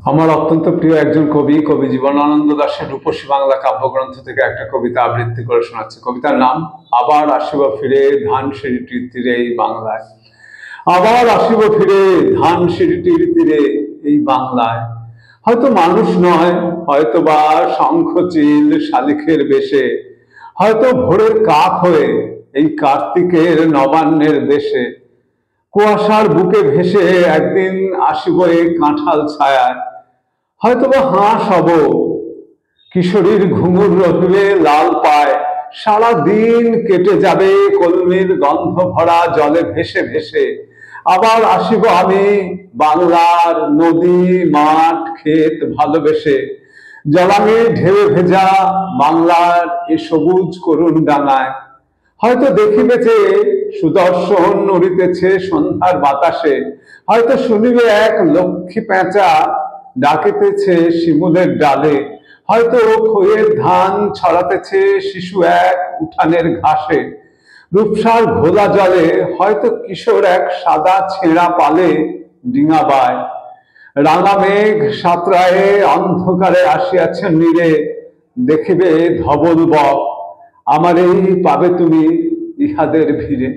আমার অত্যন্ত প্রিয় একজন কবি কবি জীবনানন্দ দাশের রূপসী বাংলা কাব্যগ্রন্থ থেকে একটা কবিতা আবৃত্তি করে শোনাচ্ছি। কবিতার নাম আবার আসিব ফিরে ধানসিঁড়িটির তীরে এই বাংলায়। আবার আসিব ফিরে ধানসিঁড়িটির তীরে এই বাংলায়। হয়তো মানুষ নয়, হয়তো বা শঙ্খচিল শালিখের বেশে, হয়তো ভোরের কাক হয়ে এই কার্তিকের নবান্নের দেশে। কুয়াশার বুকে ভেসে একদিন আসিব এই কাঁঠাল ছায়ায়। হয়তোবা হাঁস হব, কিশোরীর ঘুঙুর রহিবে লাল পায়। সারা দিন কেটে যাবে কলমির গন্ধ ভরা জলে ভেসে ভেসে। আবার আসিব আমি বাংলার নদী মাঠ ক্ষেত ভালোবেসে। জলাঙে ঢেউ ভেজা বাংলার এ সবুজ করুণ ডাঙায়। হয়তো দেখিবে যে সুদর্শন উড়িতেছে সন্ধ্যার বাতাসে। হয়তো শুনিবে এক লক্ষ্মী পেঁচা ডাকিতেছে শিমুলের ডালে। হয়তো খইয়ের ধান ছড়াতেছে শিশু এক উঠানের ঘাসে। রূপসার ঘোলা জলে হয়তো কিশোর এক সাদা ছেঁড়া পালে ডিঙা বায়। রাঙা মেঘ সাঁতরায়ে অন্ধকারে আসিয়াছে নীরে। দেখিবে ধবল বক, আমার এই পাবে তুমি ইহাদের ভিড়ে।